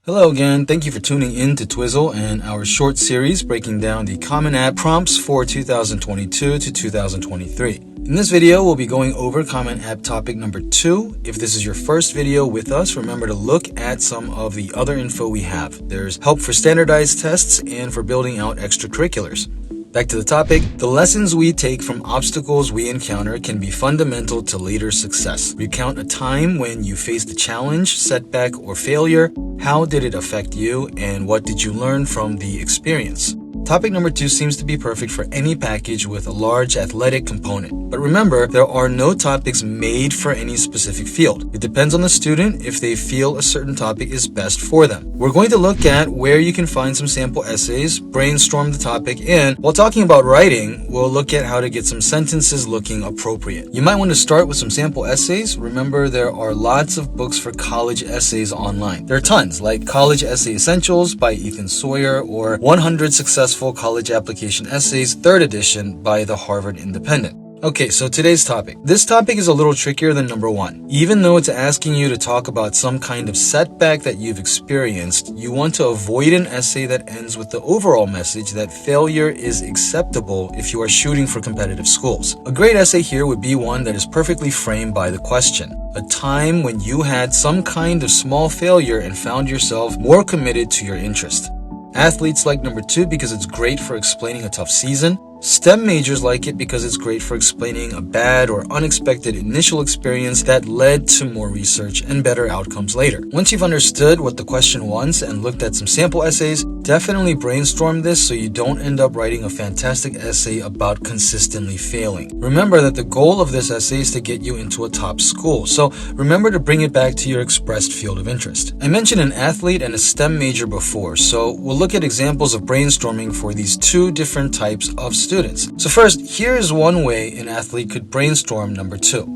Hello again, thank you for tuning in to Twizzle and our short series breaking down the Common App prompts for 2022 to 2023. In this video, we'll be going over Common App topic number 2. If this is your first video with us, remember to look at some of the other info we have. There's help for standardized tests and for building out extracurriculars. Back to the topic, the lessons we take from obstacles we encounter can be fundamental to later success. Recount a time when you faced a challenge, setback, or failure. How did it affect you, and what did you learn from the experience? Topic number 2 seems to be perfect for any package with a large athletic component. But remember, there are no topics made for any specific field. It depends on the student if they feel a certain topic is best for them. We're going to look at where you can find some sample essays, brainstorm the topic, and while talking about writing, we'll look at how to get some sentences looking appropriate. You might want to start with some sample essays. Remember, there are lots of books for college essays online. There are tons, like College Essay Essentials by Ethan Sawyer or 100 Successful College Application Essays, 3rd edition by the Harvard Independent. Okay, so today's topic. This topic is a little trickier than number 1. Even though it's asking you to talk about some kind of setback that you've experienced, you want to avoid an essay that ends with the overall message that failure is acceptable if you are shooting for competitive schools. A great essay here would be one that is perfectly framed by the question. A time when you had some kind of small failure and found yourself more committed to your interest. Athletes like number 2 because it's great for explaining a tough season. STEM majors like it because it's great for explaining a bad or unexpected initial experience that led to more research and better outcomes later. Once you've understood what the question wants and looked at some sample essays, definitely brainstorm this so you don't end up writing a fantastic essay about consistently failing. Remember that the goal of this essay is to get you into a top school, so remember to bring it back to your expressed field of interest. I mentioned an athlete and a STEM major before, so we'll look at examples of brainstorming for these two different types of students. So first, here is one way an athlete could brainstorm number 2.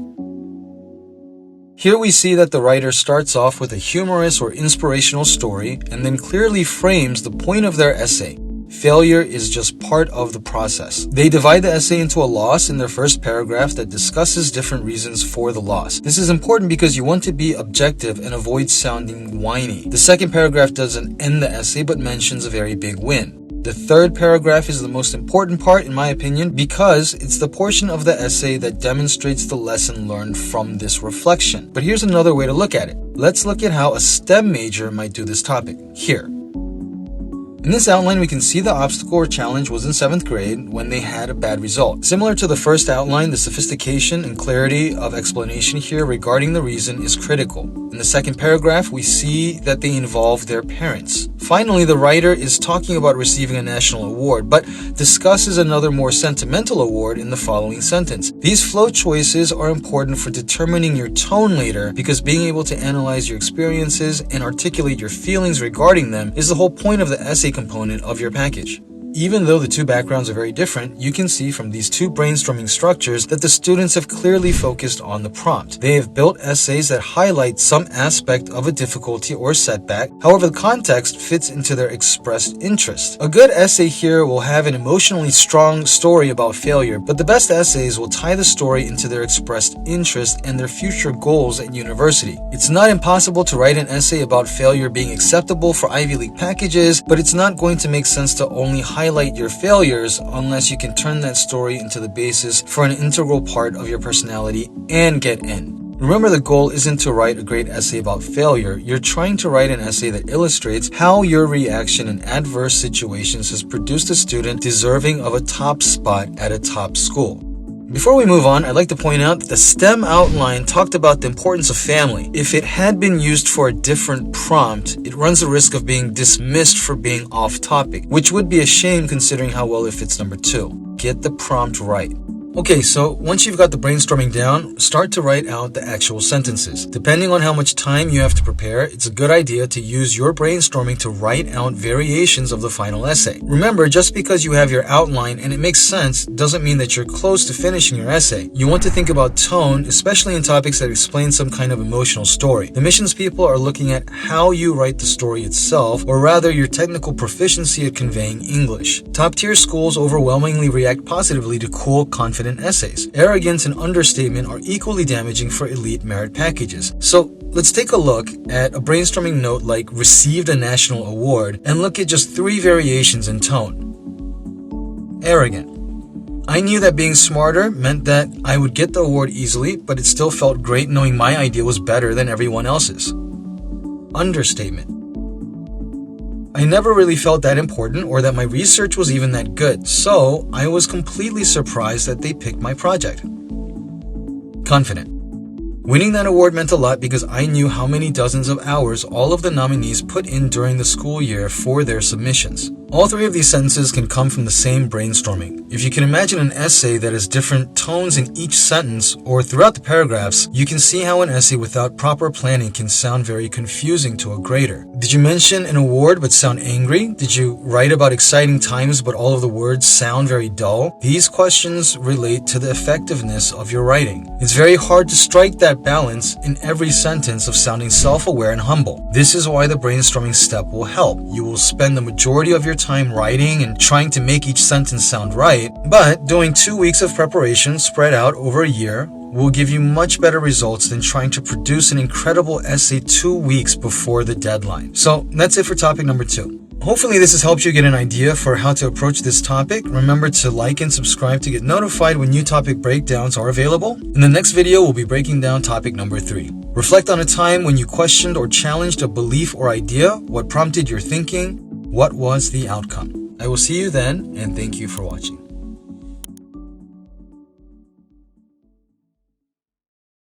Here we see that the writer starts off with a humorous or inspirational story and then clearly frames the point of their essay. Failure is just part of the process. They divide the essay into a loss in their first paragraph that discusses different reasons for the loss. This is important because you want to be objective and avoid sounding whiny. The second paragraph doesn't end the essay but mentions a very big win. The third paragraph is the most important part, in my opinion, because it's the portion of the essay that demonstrates the lesson learned from this reflection. But here's another way to look at it. Let's look at how a STEM major might do this topic. Here. In this outline, we can see the obstacle or challenge was in 7th grade when they had a bad result. Similar to the first outline, the sophistication and clarity of explanation here regarding the reason is critical. In the second paragraph, we see that they involve their parents. Finally, the writer is talking about receiving a national award, but discusses another more sentimental award in the following sentence. These flow choices are important for determining your tone later because being able to analyze your experiences and articulate your feelings regarding them is the whole point of the essay component of your package. Even though the two backgrounds are very different, you can see from these two brainstorming structures that the students have clearly focused on the prompt. They have built essays that highlight some aspect of a difficulty or setback, however the context fits into their expressed interest. A good essay here will have an emotionally strong story about failure, but the best essays will tie the story into their expressed interest and their future goals at university. It's not impossible to write an essay about failure being acceptable for Ivy League packages, but it's not going to make sense to only highlight your failures unless you can turn that story into the basis for an integral part of your personality and get in. Remember, the goal isn't to write a great essay about failure. You're trying to write an essay that illustrates how your reaction in adverse situations has produced a student deserving of a top spot at a top school. Before we move on, I'd like to point out that the STEM outline talked about the importance of family. If it had been used for a different prompt, it runs the risk of being dismissed for being off topic, which would be a shame considering how well it fits number 2. Get the prompt right. Okay, so once you've got the brainstorming down, start to write out the actual sentences. Depending on how much time you have to prepare, it's a good idea to use your brainstorming to write out variations of the final essay. Remember, just because you have your outline and it makes sense doesn't mean that you're close to finishing your essay. You want to think about tone, especially in topics that explain some kind of emotional story. The missions people are looking at how you write the story itself, or rather your technical proficiency at conveying English. Top-tier schools overwhelmingly react positively to cool, confident essays. Arrogance and understatement are equally damaging for elite merit packages. So let's take a look at a brainstorming note like received a national award and look at just 3 variations in tone. Arrogant. I knew that being smarter meant that I would get the award easily, but it still felt great knowing my idea was better than everyone else's. Understatement. I never really felt that important or that my research was even that good, so I was completely surprised that they picked my project. Confident. Winning that award meant a lot because I knew how many dozens of hours all of the nominees put in during the school year for their submissions. All 3 of these sentences can come from the same brainstorming. If you can imagine an essay that has different tones in each sentence or throughout the paragraphs, you can see how an essay without proper planning can sound very confusing to a grader. Did you mention an award but sound angry? Did you write about exciting times but all of the words sound very dull? These questions relate to the effectiveness of your writing. It's very hard to strike that balance in every sentence of sounding self-aware and humble. This is why the brainstorming step will help. You will spend the majority of your time writing and trying to make each sentence sound right, but doing 2 weeks of preparation spread out over a year will give you much better results than trying to produce an incredible essay 2 weeks before the deadline. So that's it for topic number 2. Hopefully this has helped you get an idea for how to approach this topic. Remember to like and subscribe to get notified when new topic breakdowns are available. In the next video, we'll be breaking down topic number 3. Reflect on a time when you questioned or challenged a belief or idea. What prompted your thinking? What was the outcome? I will see you then, and thank you for watching.